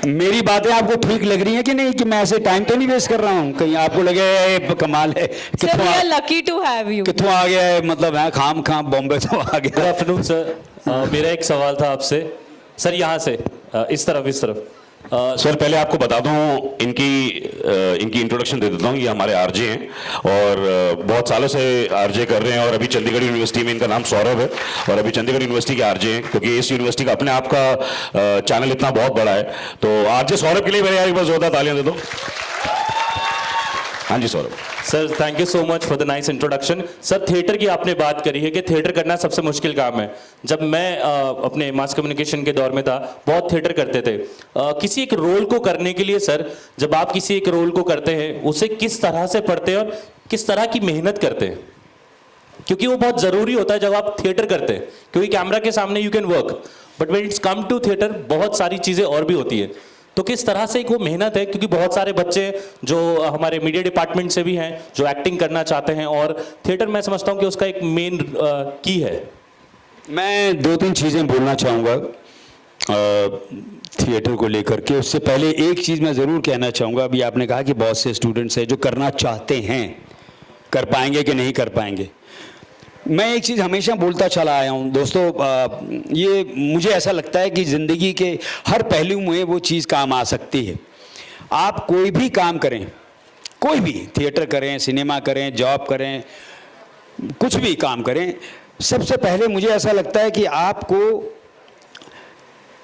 मेरी बातें आपको ठीक लग रही हैं कि नहीं, कि मैं ऐसे टाइम तो नहीं वेस्ट कर रहा हूँ? कहीं आपको लगे ये कमाल है, Sir, we are lucky to have you. कितों आ गया है, मतलब है खाम बॉम्बे तो आ गुड गया। Afternoon sir. मेरा एक सवाल था आपसे सर, यहाँ से इस तरफ सर पहले आपको बता दूं, इनकी इंट्रोडक्शन दे देता हूं। ये हमारे आरजे हैं और बहुत सालों से आरजे कर रहे हैं और अभी चंडीगढ़ यूनिवर्सिटी में इनका नाम सौरभ है और अभी चंडीगढ़ यूनिवर्सिटी के आरजे हैं, क्योंकि इस यूनिवर्सिटी का अपने आप का चैनल इतना बहुत बड़ा है। तो आरजे सौरभ के लिए मेरे यार एक बार जोरदार तालियां दे दो। हाँ जी Saurabh. Sir thank you so much for the nice introduction. Sir theatre की आपने बात करी है कि थिएटर करना सबसे मुश्किल काम है। जब मैं अपने मास कम्युनिकेशन के दौर में था, बहुत थिएटर करते थे। किसी एक रोल को करने के लिए सर, जब आप किसी एक रोल को करते हैं उसे किस तरह से पढ़ते हैं और किस तरह की मेहनत करते हैं? क्योंकि वो बहुत ज़रूरी होता है जब आप थिएटर करते हैं, क्योंकि कैमरा के सामने you can work, but when it's come to theatre बहुत सारी चीज़ें और भी होती है। तो किस तरह से एक वो मेहनत है, क्योंकि बहुत सारे बच्चे जो हमारे मीडिया डिपार्टमेंट से भी हैं जो एक्टिंग करना चाहते हैं, और थिएटर मैं समझता हूँ कि उसका एक मेन की है। मैं 2-3 चीज़ें बोलना चाहूँगा थिएटर को लेकर के। उससे पहले एक चीज़ मैं ज़रूर कहना चाहूँगा। अभी आपने कहा कि बहुत से स्टूडेंट्स हैं जो करना चाहते हैं, कर पाएंगे कि नहीं कर पाएंगे। मैं एक चीज़ हमेशा बोलता चला आया हूँ दोस्तों, ये मुझे ऐसा लगता है कि ज़िंदगी के हर पहलू में वो चीज़ काम आ सकती है। आप कोई भी काम करें, कोई भी थिएटर करें, सिनेमा करें, जॉब करें, कुछ भी काम करें, सबसे पहले मुझे ऐसा लगता है कि आपको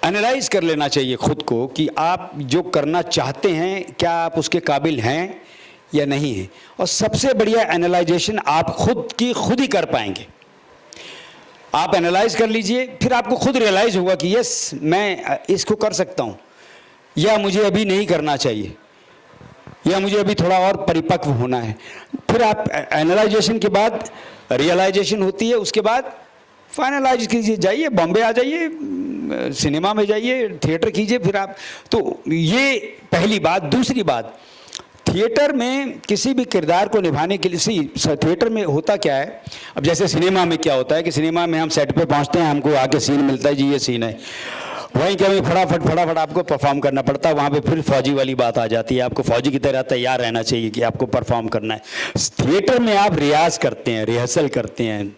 एनालाइज कर लेना चाहिए खुद को कि आप जो करना चाहते हैं क्या आप उसके काबिल हैं या नहीं है। और सबसे बढ़िया एनालाइजेशन आप खुद ही कर पाएंगे। आप एनालाइज कर लीजिए, फिर आपको खुद रियलाइज होगा कि यस मैं इसको कर सकता हूँ, या मुझे अभी नहीं करना चाहिए, या मुझे अभी थोड़ा और परिपक्व होना है। फिर आप एनालाइजेशन के बाद रियलाइजेशन होती है, उसके बाद फाइनलाइज कीजिए, जाइए बॉम्बे आ जाइए, सिनेमा में जाइए, थिएटर कीजिए। फिर आप, तो ये पहली बात। दूसरी बात, थिएटर में किसी भी किरदार को निभाने के लिए थिएटर में होता क्या है, अब जैसे सिनेमा में क्या होता है कि सिनेमा में हम सेट पे पहुंचते हैं, हमको आके सीन मिलता है, जी ये सीन है, वहीं क्या फटाफट आपको परफॉर्म करना पड़ता है। वहाँ पे फिर फौजी वाली बात आ जाती है, आपको फौजी की तरह तैयार रहना चाहिए कि आपको परफॉर्म करना है। थिएटर में आप रियाज करते हैं, रिहर्सल करते हैं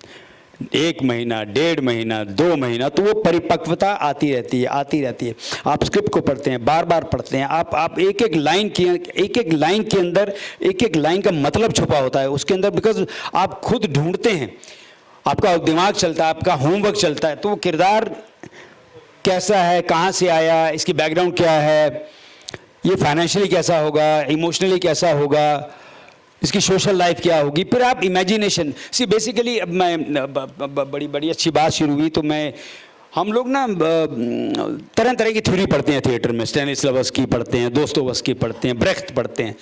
1 महीना, 1.5 महीना, 2 महीना, तो वो परिपक्वता आती रहती है। आप स्क्रिप्ट को पढ़ते हैं, बार बार पढ़ते हैं, आप एक एक लाइन के अंदर एक एक लाइन का मतलब छुपा होता है उसके अंदर, बिकॉज आप खुद ढूंढते हैं, आपका दिमाग चलता है, आपका होमवर्क चलता है। तो वो किरदार कैसा है, कहाँ से आया, इसकी बैकग्राउंड क्या है, ये फाइनेंशियली कैसा होगा, इमोशनली कैसा होगा, इसकी सोशल लाइफ क्या होगी। फिर आप इमेजिनेशन सी बेसिकली, अब मैं बड़ी अच्छी बात शुरू हुई तो हम लोग ना तरह तरह की थ्योरी पढ़ते हैं थिएटर में। स्टेनिस्लावस्की पढ़ते हैं, दोस्तोयेवस्की पढ़ते हैं, ब्रेख्त पढ़ते हैं।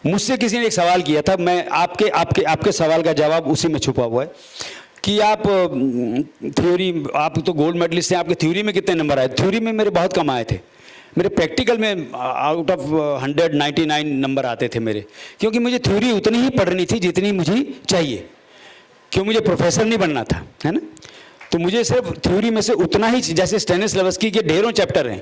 मुझसे किसी ने एक सवाल किया था, मैं आपके सवाल का जवाब उसी में छुपा हुआ है कि आप तो गोल्ड मेडलिस्ट हैं, आपके थ्योरी में कितने नंबर आए? थ्योरी में मेरे बहुत कम आए थे। मेरे प्रैक्टिकल में आउट ऑफ 199 नंबर आते थे मेरे, क्योंकि मुझे थ्योरी उतनी ही पढ़नी थी जितनी मुझे चाहिए, क्यों मुझे प्रोफेसर नहीं बनना था, है ना। तो मुझे सिर्फ थ्योरी में से उतना ही, जैसे स्टेनिस्लावस्की के ढेरों चैप्टर हैं,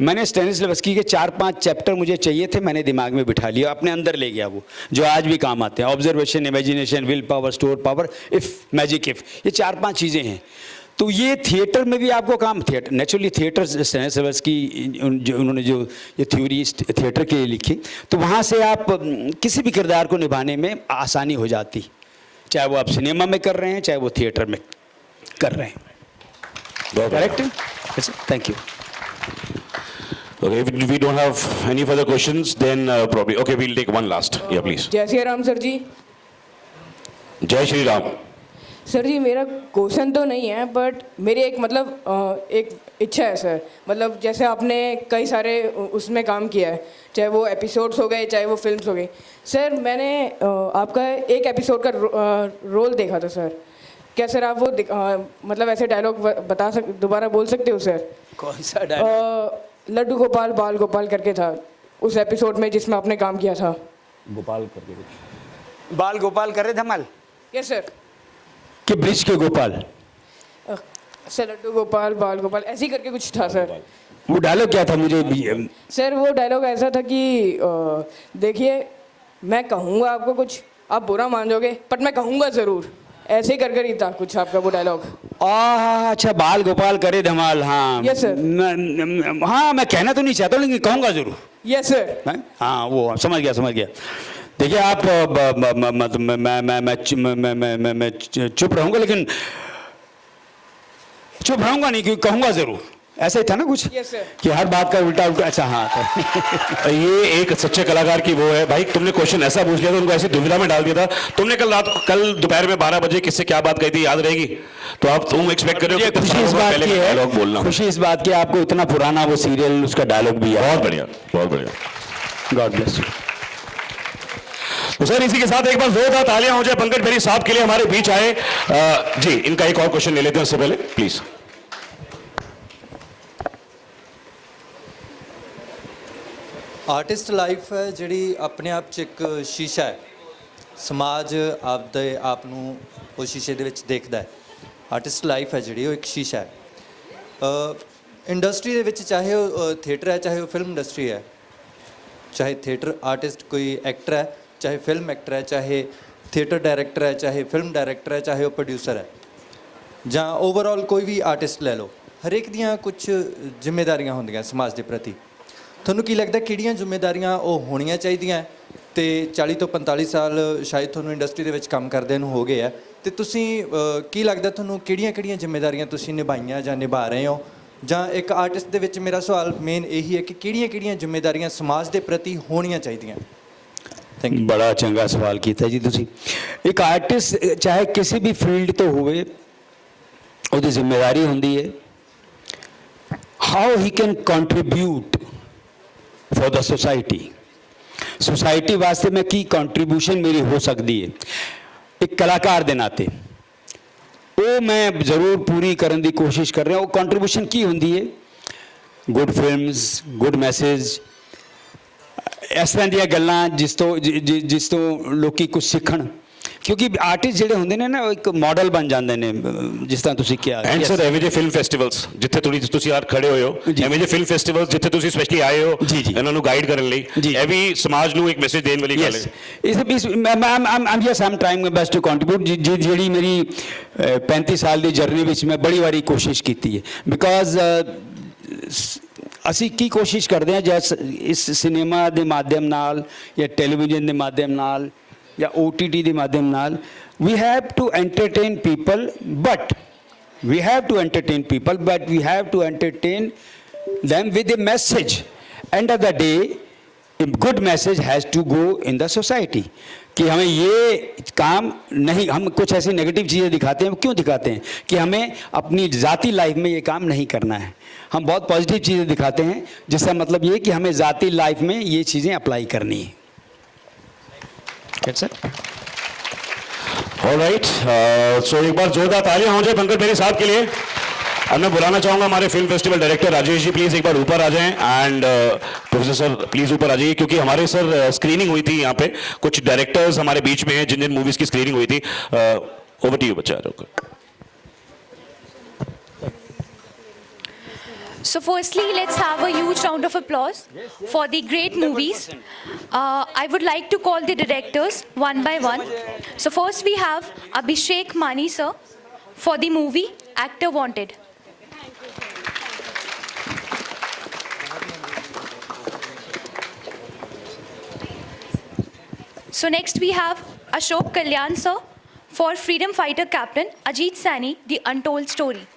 मैंने स्टेनिस्लावस्की के 4-5 चैप्टर मुझे चाहिए थे, मैंने दिमाग में बिठा लिया, अपने अंदर ले गया, वो जो आज भी काम आते हैं, observation, imagination, will power, store power, if, magic if, ये 4-5 चीज़ें हैं। तो ये थिएटर में भी आपको काम, थिएटर नेचुरली, थिएटर स्टेनिस्लावस्की उन्होंने जो ये थ्योरी थिएटर के लिए लिखी, तो वहाँ से आप किसी भी किरदार को निभाने में आसानी हो जाती, चाहे वो आप सिनेमा में कर रहे हैं, चाहे वो थिएटर में कर रहे हैं। Correct? Thank you. Okay, if we don't have any further questions, then probably okay. We'll take one last. Yeah, please. जय श्री राम सर जी। जय श्री राम। सर जी मेरा क्वेश्चन तो नहीं है, बट मेरी एक मतलब एक इच्छा है सर। मतलब जैसे आपने कई सारे उसमें काम किया है, चाहे वो एपिसोड्स हो गए, चाहे वो फिल्म्स हो गई। सर मैंने आपका एक एपिसोड का रोल देखा था सर। क्या सर आप वो मतलब ऐसे डायलॉग दोबारा बोल सकते हो सर? कौन सा डायलॉग? लड्डू गोपाल बाल गोपाल करके था उस एपिसोड में जिसमें आपने काम किया था। गोपाल करके कुछ, बाल गोपाल करे धमाल, यस सर। कि ब्रिज के गोपाल? सर लड्डू गोपाल बाल गोपाल ऐसे ही करके कुछ था सर। वो डायलॉग क्या था? मुझे सर वो डायलॉग ऐसा था कि देखिए मैं कहूँगा आपको कुछ, आप बुरा मान जाओगे, पर मैं कहूँगा ज़रूर, ऐसे ही कर ही था कुछ आपका वो डायलॉग। अच्छा, बाल गोपाल करे धमाल, हाँ Yes, sir. हाँ, मैं कहना तो नहीं चाहता लेकिन कहूँगा जरूर। Yes sir. हाँ, वो समझ गया। देखिए आप मैं चुप रहूँगा, लेकिन चुप रहूँगा नहीं, क्योंकि कहूँगा जरूर। ऐसा ही था ना कुछ? Yes, sir. कि हर बात का उल्टा। अच्छा हाँ, ये एक सच्चे कलाकार की वो है भाई। तुमने क्वेश्चन ऐसा पूछ लिया था, उनको ऐसे दुविधा में डाल दिया था। तुमने कल दोपहर में 12 बजे किससे क्या बात कही थी, याद रहेगी? तो आप तुम एक्सपेक्ट कर रहे हो कि खुशी इस बात की है, डायलॉग बोलना। खुशी इस बात की आपको इतना पुराना वो सीरियल, उसका डायलॉग भी है। बहुत बढ़िया। God bless you. तो सर इसी के साथ एक बार जोरदार तालियां हो जाए पंकज बेरी साहब के लिए, हमारे बीच आए। जी, इनका एक और क्वेश्चन ले लेते हैं उससे पहले, प्लीज। ਆਰਟਿਸਟ ਲਾਈਫ ਹੈ ਜਿਹੜੀ ਆਪਣੇ ਆਪ 'ਚ ਇੱਕ ਸ਼ੀਸ਼ਾ ਹੈ। ਸਮਾਜ ਆਪਦੇ ਆਪ ਨੂੰ ਉਹ ਸ਼ੀਸ਼ੇ ਦੇ ਵਿੱਚ ਦੇਖਦਾ ਹੈ। ਆਰਟਿਸਟ ਲਾਈਫ ਹੈ ਜਿਹੜੀ ਉਹ ਇੱਕ ਸ਼ੀਸ਼ਾ ਹੈ। ਇੰਡਸਟਰੀ ਦੇ ਵਿੱਚ ਚਾਹੇ ਉਹ ਥੀਏਟਰ ਹੈ, ਚਾਹੇ ਉਹ ਫਿਲਮ ਇੰਡਸਟਰੀ ਹੈ, ਚਾਹੇ ਥੀਏਟਰ ਆਰਟਿਸਟ ਕੋਈ ਐਕਟਰ ਹੈ, ਚਾਹੇ ਫਿਲਮ ਐਕਟਰ ਹੈ, ਚਾਹੇ ਥੀਏਟਰ ਡਾਇਰੈਕਟਰ ਹੈ, ਚਾਹੇ ਫਿਲਮ ਡਾਇਰੈਕਟਰ ਹੈ, ਚਾਹੇ ਉਹ ਪ੍ਰੋਡਿਊਸਰ ਹੈ, ਜਾਂ ਓਵਰਆਲ ਕੋਈ ਵੀ ਆਰਟਿਸਟ ਲੈ ਲਓ, ਹਰੇਕ ਦੀਆਂ ਕੁਝ ਜ਼ਿੰਮੇਵਾਰੀਆਂ ਹੁੰਦੀਆਂ ਸਮਾਜ ਦੇ ਪ੍ਰਤੀ। ਤੁਹਾਨੂੰ ਕੀ ਲੱਗਦਾ ਕਿਹੜੀਆਂ ਜ਼ਿੰਮੇਵਾਰੀਆਂ ਉਹ ਹੋਣੀਆਂ ਚਾਹੀਦੀਆਂ? ਤੇ 40 ਤੋਂ 45 ਸਾਲ ਸ਼ਾਇਦ ਤੁਹਾਨੂੰ ਇੰਡਸਟਰੀ ਦੇ ਵਿੱਚ ਕੰਮ ਕਰਦਿਆਂ ਨੂੰ ਹੋ ਗਏ ਆ, ਤੇ ਤੁਸੀਂ ਕੀ ਲੱਗਦਾ ਤੁਹਾਨੂੰ ਕਿਹੜੀਆਂ ਜ਼ਿੰਮੇਵਾਰੀਆਂ ਤੁਸੀਂ ਨਿਭਾਈਆਂ ਜਾਂ ਨਿਭਾ ਰਹੇ ਹੋ? ਜਾਂ ਇੱਕ ਆਰਟਿਸਟ ਦੇ ਵਿੱਚ ਮੇਰਾ ਸਵਾਲ ਮੇਨ ਇਹੀ ਹੈ ਕਿ ਕਿਹੜੀਆਂ ਜ਼ਿੰਮੇਵਾਰੀਆਂ ਸਮਾਜ ਦੇ ਪ੍ਰਤੀ ਹੋਣੀਆਂ ਚਾਹੀਦੀਆਂ? Thank you. बड़ा चंगा सवाल किया जी तुसी। एक आर्टिस्ट चाहे किसी भी फील्ड तो होवे, ਉਹਦੀ ਜ਼ਿੰਮੇਵਾਰੀ ਹੁੰਦੀ ਹੈ how he can contribute for the society वास्ते मैं की कंट्रीब्यूशन मेरी हो सकती है एक कलाकार के नाते, वो मैं जरूर पूरी करने की कोशिश कर रहा। वो कंट्रीब्यूशन की होंदी है गुड फिल्म्स, गुड मैसेज, इस तरह ਦੀਆਂ ਗੱਲਾਂ ਜਿਸ ਤੋਂ ਲੋਕੀ ਕੁਝ ਸਿੱਖਣ, ਕਿਉਂਕਿ ਆਰਟਿਸਟ ਜਿਹੜੇ ਹੁੰਦੇ ਨੇ ਨਾ ਉਹ ਇੱਕ ਮਾਡਲ ਬਣ ਜਾਂਦੇ ਨੇ, ਜਿਸ ਤਰ੍ਹਾਂ ਤੁਸੀਂ ਕਿਹਾ। ਐਂਡ ਸਰ ਐਵੇਂ ਜੇ ਫਿਲਮ ਫੈਸਟੀਵਲਸ ਜਿੱਥੇ ਤੁਸੀਂ ਯਾਰ ਖੜੇ ਹੋਏ ਹੋ, ਐਵੇਂ ਜੇ ਫਿਲਮ ਫੈਸਟੀਵਲਸ ਜਿੱਥੇ ਤੁਸੀਂ ਸਪੈਸ਼ਲੀ ਆਏ ਹੋ ਇਹਨਾਂ ਨੂੰ ਗਾਈਡ ਕਰਨ ਲਈ, ਇਹ ਵੀ ਸਮਾਜ ਨੂੰ ਇੱਕ ਮੈਸੇਜ ਦੇਣ ਵਾਲੀ ਗੱਲ ਹੈ। Yes am trying my best to contribute. ਜਿਹੜੀ ਮੇਰੀ 35 ਸਾਲ ਦੀ ਜਰਨੀ ਵਿੱਚ ਮੈਂ ਬੜੀ ਵਾਰੀ ਕੋਸ਼ਿਸ਼ ਕੀਤੀ ਹੈ, ਬਿਕਾਜ਼ ਅਸੀਂ ਕੀ ਕੋਸ਼ਿਸ਼ ਕਰਦੇ ਹਾਂ ਜਦ ਇਸ ਸਿਨੇਮਾ ਦੇ ਮਾਧਿਅਮ ਨਾਲ ਜਾਂ ਟੈਲੀਵਿਜ਼ਨ ਦੇ ਮਾਧਿਅਮ ਨਾਲ ਜਾਂ OTT ਦੇ ਮਾਧਿਅਮ ਨਾਲ, we have to entertain people, but we have to entertain them with a message. End of the day, a good message has to go in the society कि हमें ये काम नहीं, हम कुछ ऐसी नेगेटिव चीज़ें दिखाते हैं। क्यों दिखाते हैं? कि हमें अपनी ज़ाती लाइफ में ये काम नहीं करना है। हम बहुत पॉजिटिव चीज़ें दिखाते हैं, जिसका मतलब ये कि हमें ज़ाती लाइफ में ये चीज़ें अप्लाई करनी है। That's it. ऑलराइट, सो एक बार जोरदार तालियां हो जाए पंकज बेरी साहब के लिए। अब मैं बुलाना चाहूंगा हमारे film festival director Rajesh ji, please एक बार ऊपर आ जाएं। एंड प्रोफेसर सर प्लीज ऊपर आ जाइए, क्योंकि हमारे सर स्क्रीनिंग हुई थी यहाँ पे, कुछ डायरेक्टर्स हमारे बीच में हैं जिन मूवीज की स्क्रीनिंग हुई थी। ओवर टू यू बच्चा। So, firstly, let's have a huge round of applause for the great movies. I would like to call the directors one by one. So, first we have Abhishek Mani, sir, for the movie Actor Wanted. So, next we have Ashok Kalyan, sir, for Freedom Fighter Captain Ajit Sani, The Untold Story.